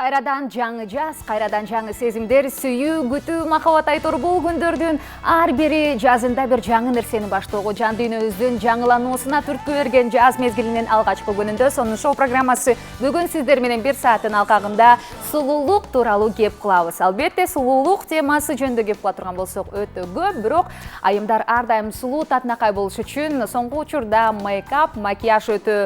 Кайрадан жаңы жаз, кайрадан жаңы сезимдер, сүйүү, күтүү, махабат айтор бул күндөрдүн ар бири жазында бир жаңы нерсени баштоого, жан дүйнөбүздүн жаңылануусуна түрткү берген жаз мезгилинин алгачкы күнүндө сонун шоу программасы бүгүн сиздер менен 1 сааттын алкагында сулуулук тууралуу кеп кылабыз. Албетте, сулуулук темасы жөнүндө кеп кыла турган болсок өтө көп, бирок айымдар ар дайым сулуу татынакай болуш үчүн соңку учурда мейкап, макияж өтө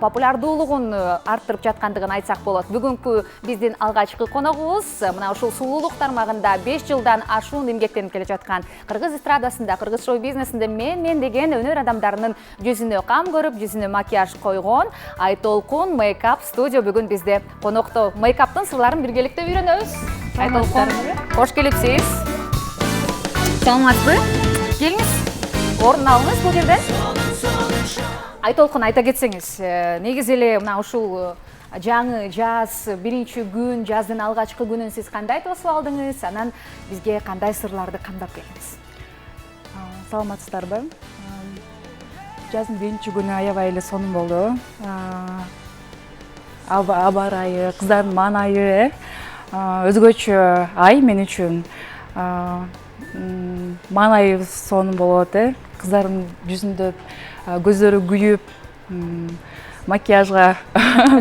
популярдуулугун арттырып жаткандыгын айтсак болот. Бүгүнкү биздин алгачкы коногубуз мына ушул сулуулук тармагында 5 жылдан ашуун эмгектенип келе жаткан кыргыз эстрадасында, кыргыз шоу бизнесинде мен деген өнөр адамдарынын жүзүнө кам көрүп, жүзүнө макияж койгон Айтолкун мейкап студия бүгүн бизде конокто. Мейкаптын сырларын биргеликте үйрөнөбүз. Айтолкун, кош келипсиз. Саламатсызбы? Келиңиз. Орун алыңыз бул жерде. Айтолкун, айта кетсеңиз, негизи эле мына ушул жаңы жаз, биринчи күн, жаздын алгачкы күнүн сиз кандай тосуп алдыңыз? Анан бизге кандай сырларды камдап келдиңиз? Саламатсыздарбы? Жаздын биринчи күнү аябай эле сонун болду. Аба ырайы, кыздардын маанайы өзгөчө ай мен үчүн. Маанайы сонун болот, кыздардын жүзүндө көздөрү күйүп, макияжга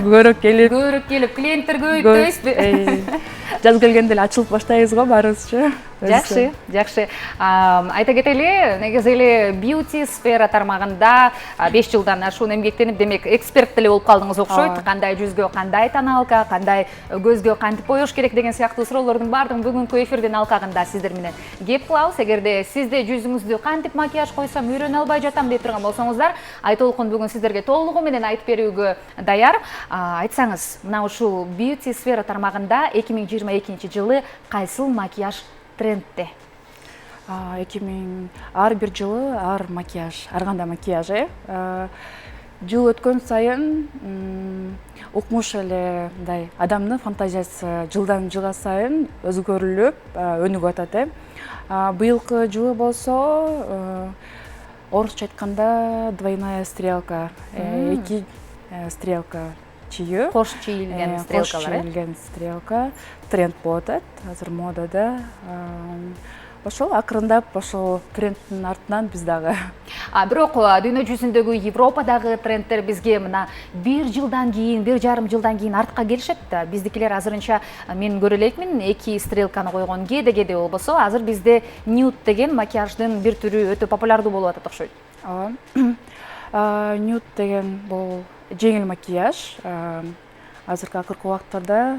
көрөк келип, клиенттер көбөйүп дейсизби? Жаз келгенде эле ачылып баштайбыз го баарыбызчы. Жакшы. Айта кетели, негизи эле бьюти сфера тармагында 5 жылдан ашуун эмгектенип, демек эксперт деле болуп калдыңыз окшойт. Кандай жүзгө кандай тоналка, кандай көзгө кантип боеш керек деген сыяктуу суроолордун баардыгын бүгүнкү эфирдин алкагында сиздер менен кеп кылабыз. Эгерде сизде жүзүңүздү кантип макияж койсом үйрөнө албай жатам деп турган болсоңуздар, Айтолкун бүгүн сиздерге толугу менен айтып берүүгө даяр. Айтсаңыз, мына ушул бьюти сфера тармагында 2022 жылы кайсыл макияж трендте? Ар бир жылы ар макияж, ар кандай макияж. Жыл өткөн сайын укмуш эле мындай адамдын фантазиясы жылдан жылга сайын өзгөрүлүп, өнүгүп атат. Быйылкы жылы болсо орусча айтканда двойная стрелка, 2 стрелка чийүү, кош чийилген стрелка тренд болуп атат азыр модада. Ошол акырындап ошол трендтин артынан биз дагы. Бирок дүйнө жүзүндөгү Европадагы трендтер бизге мына 1 жылдан кийин, 1,5 жылдан кийин артка келишет да. Биздикилер азырынча мен көрө элекмин, 2 стрелканы койгон, кээде болбосо азыр бизде нюд деген макияждын бир түрү өтө популярдуу болуп атат окшойт. Нюд деген бул жеңил макияж. Азыркы акыркы убактарда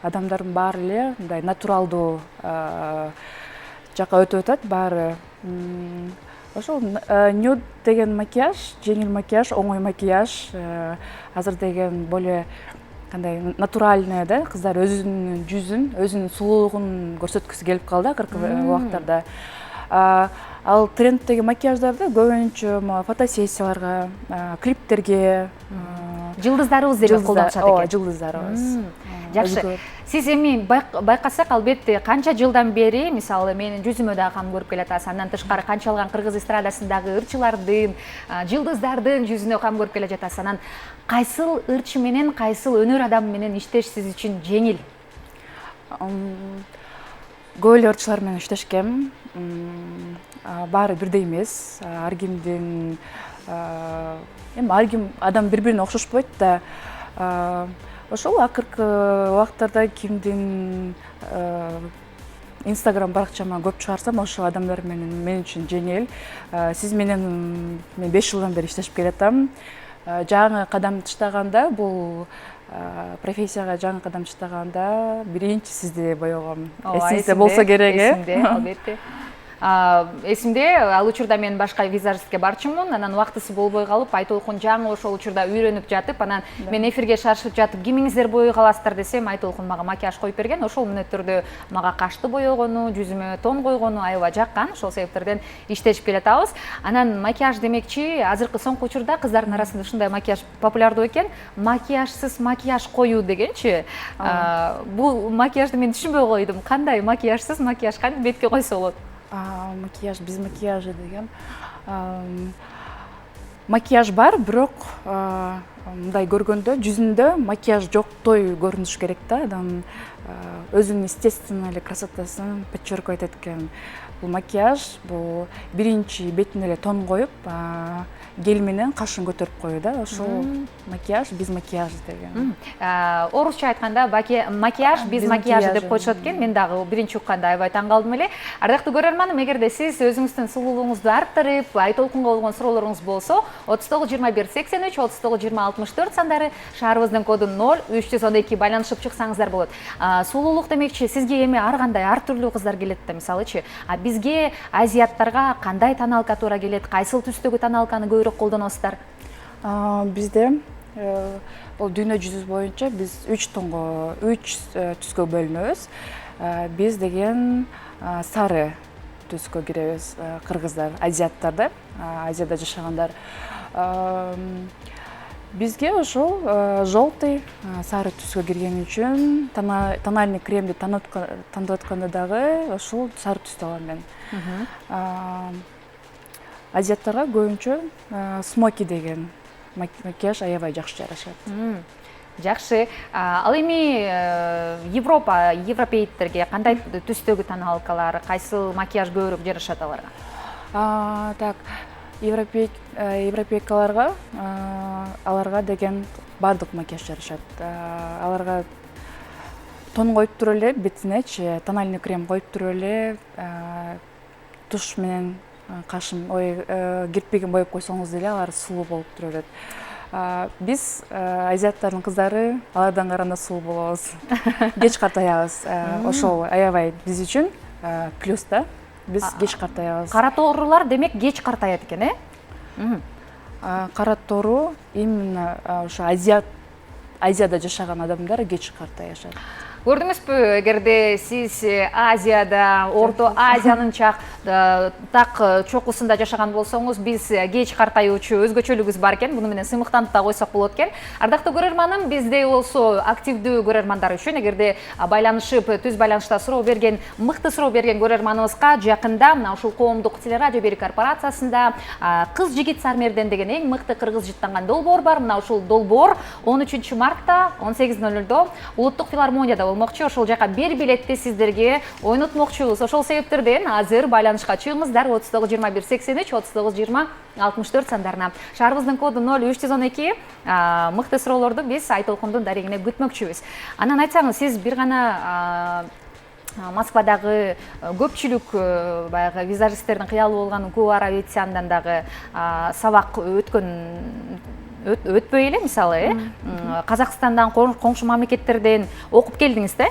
адамдардын баары эле мындай натуралдуу жакка өтүп атат баары. Ошол нюд деген макияж, жеңил макияж, оңой макияж. Азыр деген более кандай натуральный да, кыздар өзүнүн жүзүн, өзүнүн сулуулугун көрсөткүсү келип калды акыркы убактарда. Ал трендтеги макияждарды көбүнчө фотосессияларга, клиптерге, жылдыздарыбыз деле колдонушат экен. Жылдыздарыбыз. Жакшы. Сиз эми байкасак, албетте, канча жылдан бери, мисалы, менин жүзүмө да кам көрүп келатасыз. Андан тышкары канчалган кыргыз эстрадасындагы ырчылардын, жылдыздардын жүзүнө кам көрүп келе жатасыз. Анан кайсыл ырчы менен, кайсыл өнөр адамы менен иштеш сиз үчүн жеңил? Көп эле ырчылар менен иштешкем. Баары бирдей эмес. Ар кимдин ар ким адам бири-бирине окшошпойт да. Ошол акыркы убактарда кимдин Instagram баракчама көп чыгарсам, ошол адамдар менен мен үчүн жеңил. Сиз менен мен 5 жылдан бери иштешип келатам. Жаңы кадам таштаганда, бул профессияга жаңы кадам таштаганда биринчи сизди боёгом. Эсиңизде болсо керек, Эсимде, албетте. Эсимде, ал учурда мен башка визажистке барчумун, анан убактысы болбой калып, Айтолкун жаңы ошол учурда үйрөнүп жатып, анан мен эфирге шашып жатып, кимиңиздер боёй каласыздар десем, Айтолкун мага макияж коюп берген. Ошол мүнөттөрдө мага кашты боёгону, жүзүмө тон койгону аябай жаккан. Ошол себептерден иштешип келатабыз. Анан макияж демекчи, азыркы соңку учурда кыздардын арасында ушундай макияж популярдуу экен. Макияжсыз макияж коюу дегенчи. Бул макияжды мен түшүнбөй койдум. Кандай макияжсыз макияж кантип бетке койсо болот? Макияж, без макияжа деген. макияж бар, бирок мындай көргөндө жүзүндө макияж жоктой көрүнүш керек да. Адам өзүнүн естественный эле красотасын подчеркивать эткен бул макияж, бул биринчи бетине эле тон коюп, гель менен кашын көтөрүп коюу да. Ошол макияж без макияжа деген. Орусча айтканда макияж без макияжа деп коюшат экен. Мен дагы биринчи укканда аябай таң калдым эле. Ардактуу көрөрманым, эгерде сиз өзүңүздүн сулуулугуңузду арттырып, Ай Толкунга болгон суроолоруңуз болсо, 39 21 83 39 20 64 сандары, шаарыбыздын коду 0312 байланышып чыксаңыздар болот. Сулуулук демекчи, сизге эми ар кандай ар түрлүү кыздар келет да, мисалычы. Бизге азиаттарга кандай тоналка туура келет, кайсыл түстөгү тоналканы көбүрөөк колдоносуздар? Бизде бул дүйнө жүзү боюнча биз 3 түскө бөлүнөбүз. Биз деген сары түскө киребиз, кыргыздар, азиаттар да, Азияда жашагандар. Бизге ошол желтый, сары түскө кирген үчүн тональный кремди тандап атканда дагы ошол сары түстү алам мен. Азиаттарга көбүнчө смоки деген макияж аябай жакшы жарашат. Жакшы. Ал эми европеецтерге кандай түстөгү тоналкалар, кайсыл макияж көбүрөөк жарашат аларга? Так, европейкаларга аларга деген бардык макияж жарашат. Аларга тон коюп туруп эле бетинечи тональный крем коюп туруп эле туш менен кашын, кирпигин боеп койсоңуз деле алар сулуу болуп тура берет. Биз азиаттардын кыздары алардан караганда сулуу болобуз. Кеч картаябыз. Ошол аябай биз үчүн плюс да. Биз кеч картаябыз. Кара тоорулар демек кеч картаят экен, Кара тоору именно ошо Азияда жашаган адамдар кеч картаышат. Көрдүңүзбү, эгерде сиз Азияда, Орто Азиянын так чокусунда жашаган болсоңуз, биз кеч картаюучу өзгөчөлүгүбүз бар экен. Муну менен сыймыктанып да койсок болот экен. Ардактуу көрөрманым, бизде болсо активдүү көрөрмандар үчүн, эгерде байланышып, түз байланышта суроо берген, мыкты суроо берген көрөрманыбызга жакында мына ушул коомдук телерадио берүү корпорациясында кыз жигит Сармерден деген эң мыкты кыргыз жыттанган долбоор бар. Мына ушул долбоор 13 мартта 18:00 улуттук филармонияда болмокчу. Ошол жака бир билетти сиздерге ойнотмокчубуз. Ошол себептерден азыр байланышка чыгыңыздар 39 21 83 39 20 64 сандарына. Шаарыбыздын коду 0312. Мыкты суроолорду биз Ай Толкундун дарегине күтмөкчүбүз. Анан айтсаңыз, сиз бир гана Москвадагы көпчүлүк баягы визажисттердин кыялы болгон Куара Ветсяндан дагы сабак өтпөй эле, мисалы, Казакстандан, коңшу мамлекеттерден окуп келдиңиз да?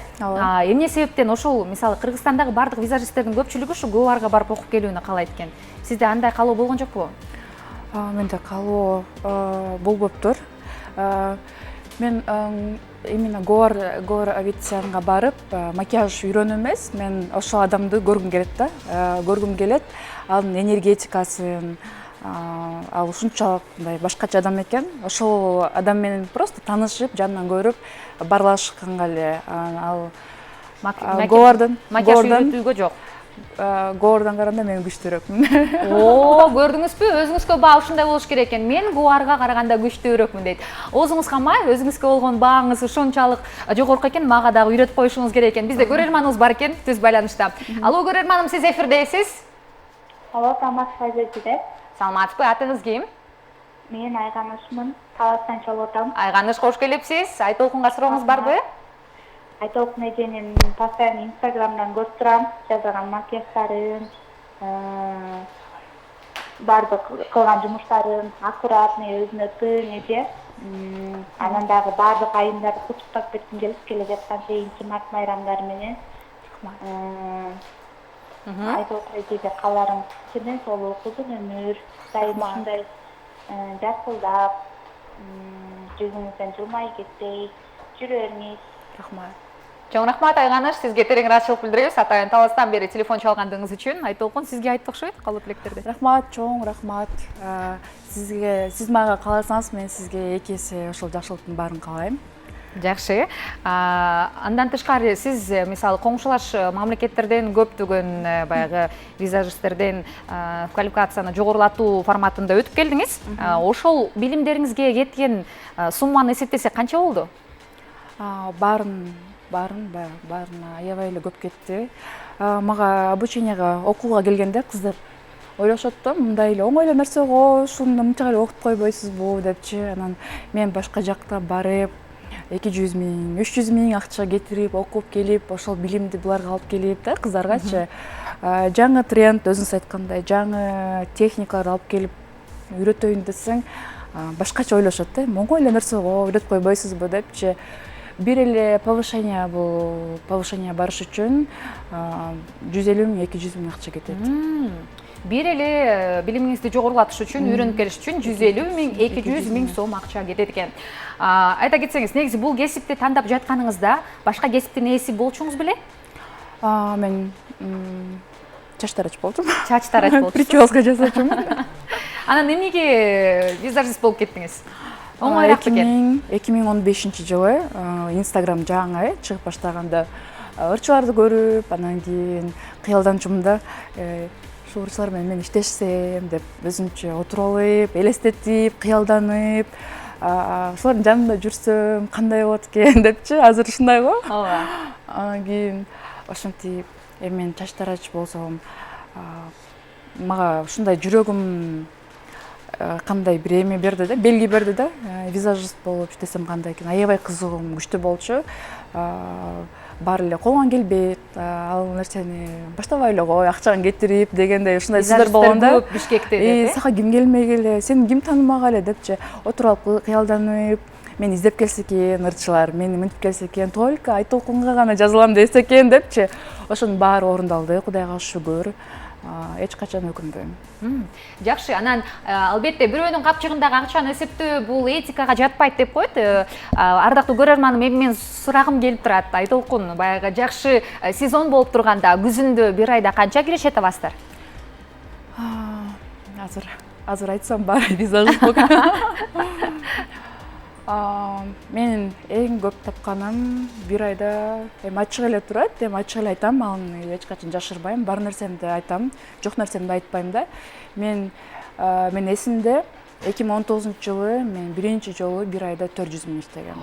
Эмне себептен ошол, мисалы, Кыргызстандагы бардык визажисттердин көпчүлүгү ушу Куарга барып окуп келүүнү каалайт экен. Сизде андай каалоо болгон жокпу? Менде каалоо болбоптур. Мен именно Куара Ветсянга барып макияж үйрөнүү эмес, мен ошол адамды көргүм келет да. Көргүм келет, анын энергетикасын, ал ушунчалык мындай башкача адам экен. Ошол адам менен просто таанышып, жанынан көрүп, барлашканга эле ал Куардан үйрөтүүгө жок. Куардан караганда мен күчтүүрөкмүн. Көрдүңүзбү? Өзүңүзгө баа ушундай болуш керек экен. Мен Куарга караганда күчтүүрөкмүн дейт. Оозуңузга май, өзүңүзгө болгон бааңыз ушунчалык жогорку экен, мага дагы үйрөтүп коюшуңуз керек экен. Бизде көрөрманыбыз бар экен, түз байланышта. Алло, көрөрманым, сиз эфирдесиз. Алло, саламатсызбы? Саламатсызбы, атыңыз ким? Мен Айганышмын, Таластан чогултам. Айганыш, кош келипсиз. Ай Толкунга сурооңуз барбы? Ай Толкун эженин постоянно Инстаграмдан көрүп турам, жазган макияждарын, бардык кылган жумуштарын аккуратный, өзүнө тың эже. Анан дагы бардык айымдарды куттуктап кетким келип келе жаткан 8-март майрамдары менен. Ай Толкун эжеге кааларым чынын солуу, узун өмүр, дайым ушундай жакшылдап, жүзүңүздөн жылмай кетпей жүрөрүңүз. Рахмат. Чоң рахмат, Айганыш, сизге терең ыраазычылык билдиребиз. Атайын Таластан бери телефон чалгандыгыңыз үчүн. Ай Толкун, сизге айтты окшойт, калуу тилектерди. Рахмат, чоң рахмат. Сиз мага кааласаңыз, мен сизге эки эсе ошол жакшылыктын баарын каалайм. Жакшы. Андан тышкары сиз мисалы коңшулаш мамлекеттерден көптөгөн баягы визажисттерден квалификацияны жогорулатуу форматында өтүп келдиңиз. Ошол билимдериңизге кеткен сумманы эсептесек канча болду? Баарына аябай эле көп кетти. Мага обученияга окууга келгенде кыздар ойлошот да, мындай эле оңой эле нерсе го, ушуну мынча эле окуп койбойсузбу депчи. Анан мен башка жакта барып 200 миң, 300 миң акча кетирип, окуп келип, ошол билимди буларга алып келип да, кыздаргачы жаңы тренд, өзүңүз айткандай, жаңы техникаларды алып келип үйрөтөйүн десең, башкача ойлошот да, оңой эле нерсе го, үйрөтүп койбойсузбу депчи. Бир эле повышение барыш үчүн 150 миң, 200 миң акча кетет. Бир эле билимиңизди жогорулатыш үчүн, үйрөнүп келиш үчүн 150 миң, 200 миң сом акча кетет экен. Айта кетсеңиз, негизи бул кесипти тандап жатканыңызда башка кесиптин ээси болчуңуз беле? Мен чач тарач болдум. Чач тарач болчусуз. Прическа жасачумун. Анан эмнеге визажист болуп кеттиңиз? Оңойраак экен. 2015-жылы Instagram жаңы чыгып баштаганда ырчыларды көрүп, анан кийин кыялданчумун да, ушул ырчылар менен мен иштешсем деп өзүмчө отуруп алып, элестетип, кыялданып, ушулардын жанында жүрсөм кандай болот экен депчи, азыр ушундай го. Ооба. Анан кийин ошентип, мен чач тарач болсом, мага ушундай жүрөгүм кандай бир эме берди да, белги берди да, визажист болуп иштесем кандай экен, аябай кызыгуум күчтүү болчу. Баары эле колуңан келбейт, ал нерсени баштабай эле кой, акчаны кетирип дегендей ушундай сөздөр болгондо, көп Бишкекте деп, сага ким келмей эле, сени ким таанымак эле депчи, отуруп алып кыялданып, мени издеп келсе экен ырчылар, мени мынтип келсе экен, только Айтолкунга гана жазылам десе экен депчи, ошонун баары орундалды, Кудайга шүгүр. Эч качан өкүнбөйм. Жакшы, анан албетте бирөөнүн капчыгындагы акчаны эсептөө бул этикага жатпайт деп коет. Ардактуу көрөрманым, менин сурагым келип турат. Айтолкун, баягы жакшы сезон болуп турганда күзүндө бир айда канча кирешет абасыздар? Азыр айтсам баары визажист болуп. Менин эң көп тапканым бир айда ачык эле турат, ачык эле айтам, аны эч качан жашырбайм, бар нерсемди айтам, жок нерсемди айтпайм да. Мен эсимде 2019-жылы мен биринчи жолу бир айда 400 миң иштегем.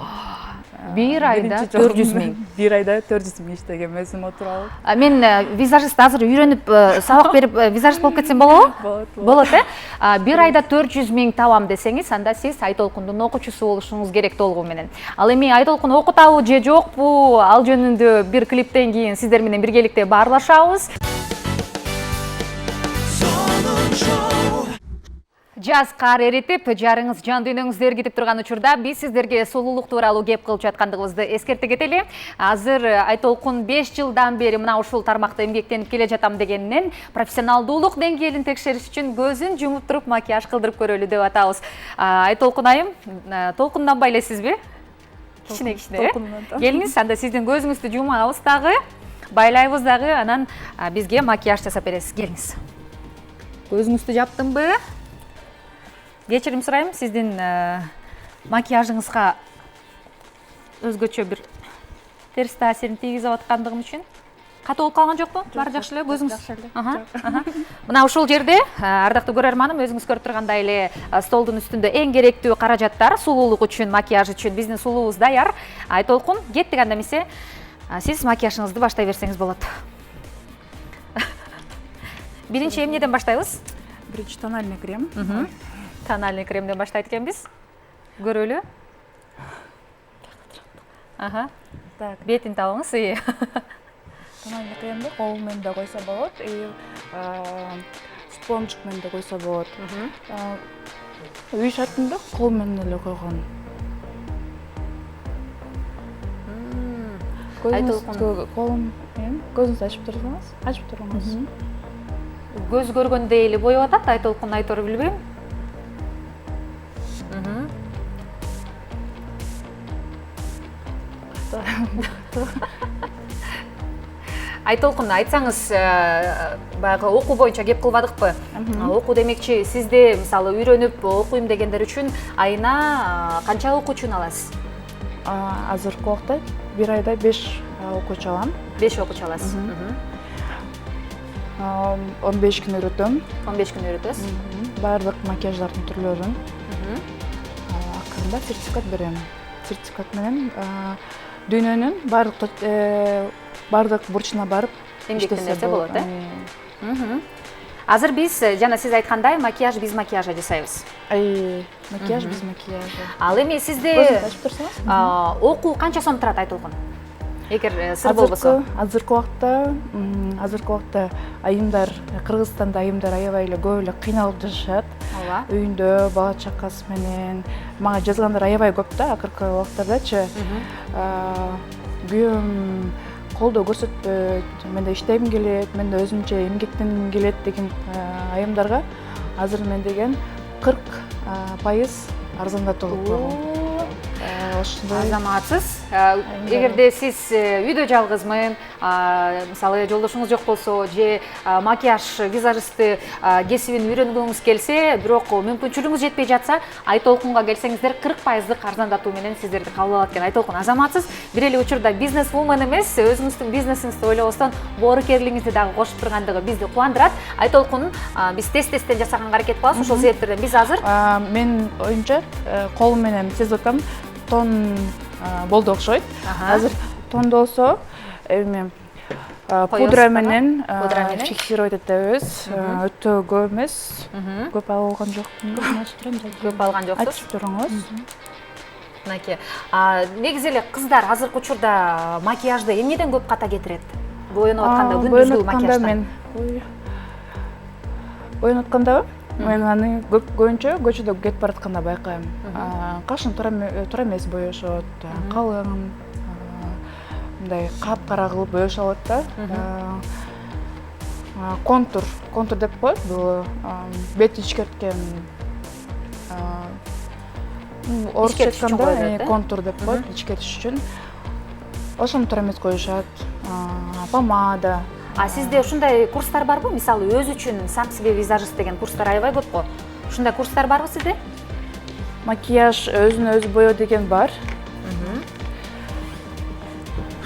Бир айда 400 миң. Бир айда 400 миң иштегем, өзүм отуруп алып. Мен визажист азыр үйрөнүп, сабак берип визажист болуп кетсем болобу? Болот, бир айда 400 миң табам десеңиз, анда сиз Айтолкундун окуучусу болушуңуз керек толугу менен. Ал эми Айтолкун окутабы же жокпу? Ал жөнүндө бир клиптен кийин сиздер менен биргеликте баарлашабыз. Жаз кар эритип, жарыңыз жан дүйнөңүздө эргитип турган учурда биз сиздерге сулуулук тууралуу кеп кылып жаткандыгыбызды эскерте кетели. Азыр Айтолкун 5 жылдан бери мына ушул тармакта эмгектенип келе жатам дегенинен профессионалдуулук деңгээлин текшериш үчүн көзүн жумуп туруп макияж кылдырып көрөлү деп атабыз. Айтолкун айым, толкунданбай элесизби? Кичине. Келиңиз, анда сиздин көзүңүздү жумабыз дагы, байлайбыз дагы, анан бизге макияж жасап бересиз. Келиңиз. Көзүңүздү жаптымбы? Кечирим сурайм, сиздин макияжыңызга өзгөчө бир терс таасирин тийгизип аткандыгым үчүн. Катуу болуп калган жокпу? Баары жакшы эле, көзүңүз. Мына ушул жерде, ардактуу көрөрманым, өзүңүз көрүп тургандай эле столдун үстүндө эң керектүү каражаттар, сулуулук үчүн, макияж үчүн биздин сулуубуз даяр. Айтолкун, кеттик анда эмесе, сиз макияжыңызды баштай берсеңиз болот. Биринчи эмнеден баштайбыз? Биринчи тональный крем. Тональный кремден баштайт экенбиз. Көрөлү. Бетин табыңыз. Тональный кремди кол менен да койсо болот, спонжик менен да койсо болот. Үй шартында кол менен эле койгон. Көзүңүздү ачып турсаңыз. Көз көргөндөй эле боеп атат, Айтолкун айтор билбейм. Айтолкун, айтсаңыз, баягы окуу боюнча кеп кылбадыкпы? Окуу демекчи, сизде мисалы үйрөнүп окуйм дегендер үчүн айына канча окуучуну аласыз? азыркы убакта бир айда 5 окуучу алам. 5 окуучу аласыз. 15 күн үйрөтөм. 15 күн үйрөтөсүз. Бардык макияждардын түрлөрүн. Акырында сертификат берем. Сертификат менен дүйнөнүн бардык бурчуна барып эмгектен нерсе болот, Азыр биз жана сиз айткандай макияж биз макияжа жасайбыз. Макияж биз макияжа. Ал эми сизде окуу канча сом турат Айтолкун? Эгер сыр болбосо. Азыркы убакта айымдар, Кыргызстанда айымдар аябай эле көп эле кыйналып жашашат. Ооба. Үйүндө бала чакасы менен. Мага жазгандар аябай көп да, акыркы убактардачы. Күйөөм колдоо көрсөтпөйт, мен да иштегим келет, мен да өзүмчө эмгектенгим келет деген айымдарга азыр мен деген 40% арзандатылып койгон. Азаматсыз. Эгерде сиз үйдө жалгызмын, мисалы жолдошуңуз жок болсо, же макияж визажисти кесибин үйрөнгүңүз келсе, бирок мүмкүнчүлүгүңүз жетпей жатса, Айтолкунга келсеңиздер 40% арзандатуу менен сиздерди кабыл алат экен. Айтолкун азаматсыз, бир эле учурда бизнес-вумен эмес, өзүңүздүн бизнесиңизди ойлобостон боорукерлигиңизди дагы кошуп тургандыгы бизди кубандырат. Айтолкун биз тез-тезден жасаганга аракет кылабыз, ошол себептерден биз азыр мен оюнча колум менен сезип атам, тон болду окшойт. Азыр тонду болсо эми пудра менен фиксировать этебиз. Өтө көп эмес. Көп алган жокмун. көп алган жоксуз. Айтып туруңуз. Мынакей. Негизи эле кыздар азыркы учурда макияжды эмнеден көп ката кетирет? Боюнуп атканда күндүзгү макияждан. Боюнуп аткандабы? Мен аны көбүнчө көчөдө кетип баратканда байкайм. Кашың туура эмес боешот, калың, мындай капкара кылып боешо алат да. Контур деп коет, бул бет ичкерткен орусча айтканда контур деп коет, ичкертиш үчүн. Ошону туура эмес коюшат. Помада. Сизде ушундай курстар барбы? Мисалы, өз үчүн сам себе визажист деген курстар аябай көп го. Ушундай курстар барбы сизде? Макияж өзүнө өзү боё деген бар.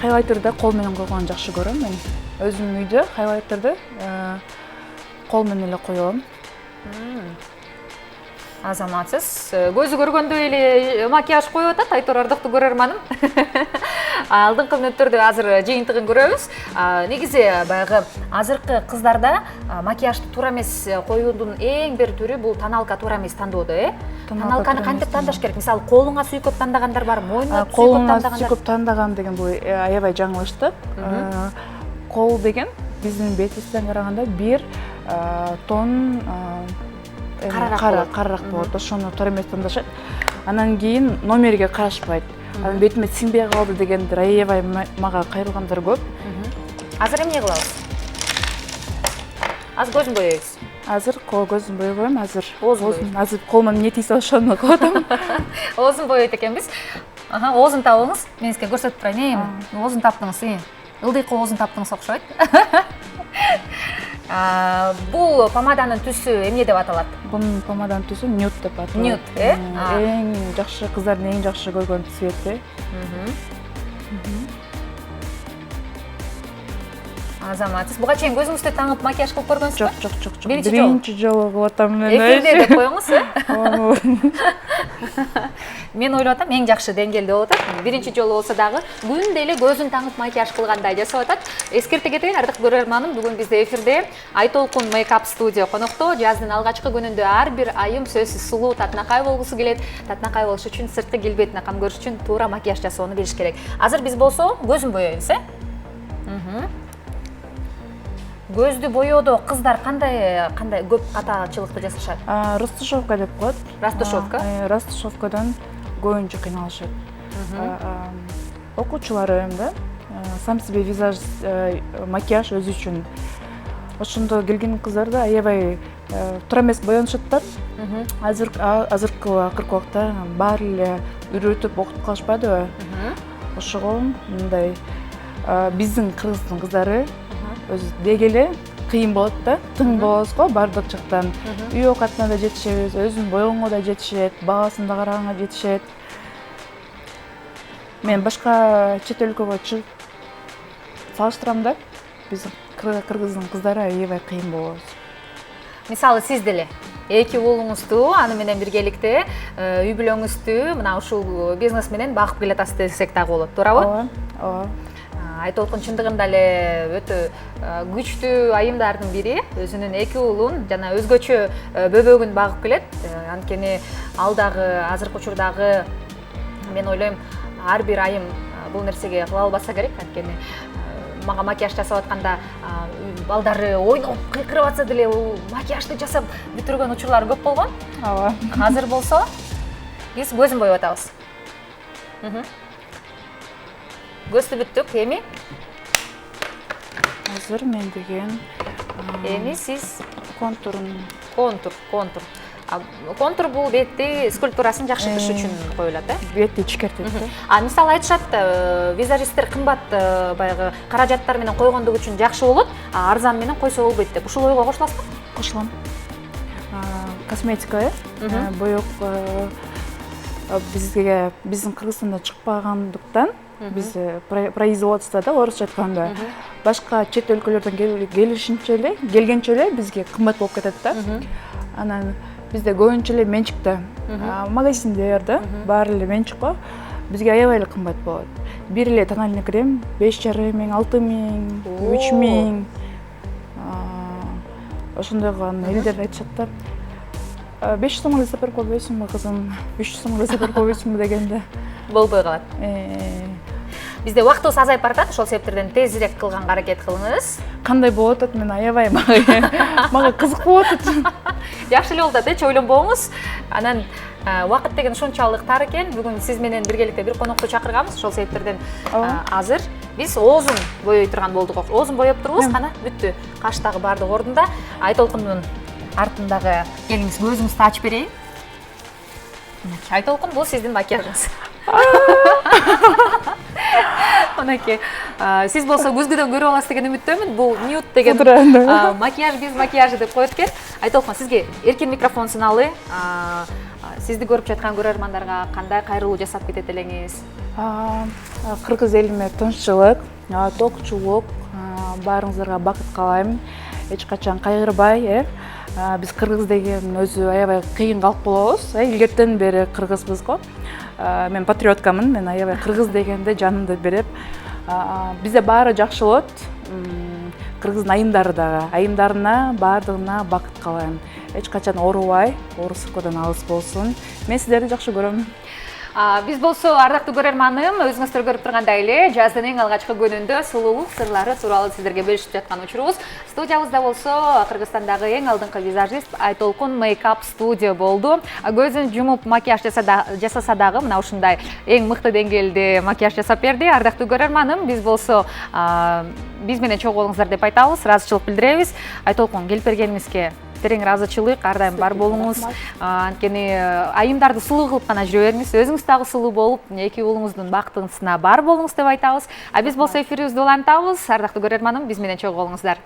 Хайлайтерди кол менен койгонду жакшы көрөм мен. Өзүм үйдө хайлайтерди кол менен эле коём. Азаматсыз. Көзү көргөндө эле макияж коюп атат, Айтор ардактуу көрөрманым. Алдыңкы мүнөттөрдө азыр жыйынтыгын көрөбүз. Негизи баягы азыркы кыздарда макияжды туура эмес коюудун эң бир түрү бул тоналка туура эмес тандоодо, Тоналканы кантип тандаш керек? Мисалы, колуңа сүйкөп тандагандар бар, мойнуна сүйкөп тандагандар. Колуңа сүйкөп тандаган деген бул аябай жаңылыш да. Кол деген биздин бетибизден караганда бир тон карараак болот. Ошону туура эмес тандашат. Анан кийин номерге карашпайт. Анан бетиме сиңбей калды дегендер аябай мага кайрылгандар көп. Азыр эмне кылабыз? Азыр көзүн боёйбуз. Азыр көзүн боебойм, азыр колума эмне тийсе ошону кылып атам. Оозун боёйт экенбиз. Оозун табыңыз. Мен сизге көрсөтүп турайын. Оозун таптыңыз. Ылдыйкы оозун таптыңыз окшойт. Бул помаданын түсү эмне деп аталат? Бунун помаданын түсү нюд деп аталат. Нюд, Эң жакшы кыздардын эң жакшы көргөн цвети. Азаматсыз. Буга чейин көзүңүздү таңып макияж кылып көргөнсүзбү? Жок. Биринчи жолу кылып атам мен. Экинде деп коюңуз. Мен ойлоп атам, эң жакшы деңгээлде болуп атат. Биринчи жолу болсо дагы күндө эле көзүн таңып макияж кылгандай жасап атат. Эскерте кетейин, ардактуу көрөрманым, бүгүн бизде эфирде Айтолкун Makeup Studio конокто. Жаздын алгачкы күнүндө ар бир айым сөзсүз сулуу, татынакай болгусу келет. Татынакай болуш үчүн сырткы келбетине кам көрүш үчүн туура макияж жасоону билиш керек. Азыр биз болсо көзүн боёйбуз, Көздү боёодо кыздар кандай көп катачылыкты жасашат? Растушевка деп коет. Растушевка? Растушевкадан көбүнчө кыйналышат. Окуучуларым да, сам себе визаж, макияж өзү үчүн. Ошондо келген кыздар да аябай туура эмес боёнушат. Азыркы убакта баары эле үйрөтүп окутуп калышпайдыбы? Ошого мындай биздин кыргыздын кыздары өзү дегеле кыйын болот да, тың болобуз го бардык жактан. Үй оокатына да жетишебиз, өзүн боегонго да жетишет, баасын да караганга жетишет. Мен башка чет өлкөгө чыгып салыштырам да. Биздин кыргыздын кыздары аябай кыйын болот. Мисалы сиз деле эки уулуңузду аны менен биргеликте үй бүлөңүздү мына ушул бизнес менен багып келатасыз десек дагы болот, туурабы? Ооба. Айтолкун чындыгында эле өтө күчтүү айымдардын бири өзүнүн эки уулун жана өзгөчө бөбөгүн багып келет. Анткени ал дагы азыркы учурдагы мен ойлойм ар бир айым бул нерсеге кыла албаса керек. Анткени мага макияж жасап атканда балдары ойноп кыйкырып атса деле макияжды жасап бүтүргөн учурлар көп болгон. Ооба. Азыр болсо биз көзүн боеп атабыз. Көздү бүттүк, эми? Азыр мен деген Эми сиз контурун контур. Контур бул бетти скульптурасын жакшыртыш үчүн коюлат, бетти ичкертет. Мисалы айтышат, визажисттер кымбат баягы каражаттар менен койгондугу үчүн жакшы болот, арзан менен койсо болбойт деп. Ушул ойго кошуласызбы? Кошулам. Косметика, боек бизге биздин Кыргызстанда чыкпагандыктан биз производствода орусча айтканда башка чет өлкөлөрдөн келгенче эле бизге кымбат болуп кетет да. Анан бизде көбүнчө эле менчикте магазиндер баары эле менчик го, бизге аябай эле кымбат болот. Бир эле тональный крем 5,5 миң, 6 миң, 3 миң. Ошондой кылган элдер айтышат да. 500 сомго сапар койбойсуңбу кызым, 300 сомго сапар койбойсуңбу дегенде болбой калат. Бизде убактыбыз азайып баратат, ошол себептерден тезирээк кылганга аракет кылыңыз. Кандай болуп атат, мен аябай мага кызык болуп атат. Жакшы эле болуп атат, ойлонбоңуз. Анан убакыт деген ушунчалык тар экен. Бүгүн сиз менен биргеликте бир конокту чакырганбыз. Ошол себептерден азыр биз оозун боёй турган болдук. Оозун боеп турубуз, кана бүттү. Каштагы бардык ордунда. Айтолкундун артындагы келиңиз, көзүңүздү ачып берейин. Айтолкун, бул сиздин макияжыңыз. Мынакей, сиз болсо көзгөдөн көрүп аласыз деген үмүттөмүн. Бул нюд деген макияж без макияжы деп коет экен. Айтолкун, сизге эркин микрофон суналы. Сизди көрүп жаткан көрөрмандарга кандай кайрылуу жасап кетет элеңиз? Кыргыз элиме тынччылык, токчулук, баарыңыздарга бакыт каалайм. Эч качан кайгырбай, биз кыргыз деген өзү аябай кыйын калп болобуз. Илгертен бери кыргызбыз го. Мен патриоткамын, мен аябай кыргыз дегенде жанымды берип, бизде баары жакшы болот. Кыргыздын айымдарына баардыгына бакыт каалайм. Эч качан оорубай, оору сыркоодан алыс болсун. Мен сиздерди жакшы көрөм. Биз болсо, ардактуу көрөрманым, өзүңүздөр көрүп тургандай эле, жаздын эң алгачкы күнүндө сулуулук сырлары тууралуу сиздерге бөлүшүп жаткан учурубуз. Студиябызда болсо, Кыргызстандагы эң алдыңкы визажист Айтолкун Makeup Studio болду. Көзүн жумуп макияж жасаса дагы мына ушундай эң мыкты деңгээлде макияж жасап берди. Ардактуу көрөрманым, биз болсо биз менен чогуу болуңуздар деп айтабыз, ыраазычылык билдиребиз. Айтолкун, келип бергениңизге терең ыраазычылык, ар дайым бар болуңуз. Анткени айымдарды сулуу кылып гана жүрө бериңиз, өзүңүз дагы сулуу болуп, эки уулуңуздун бактысына бар болуңуз деп айтабыз. Биз болсо эфирибизди улантабыз. Ардактуу көрөрманым, биз менен чогуу болуңуздар.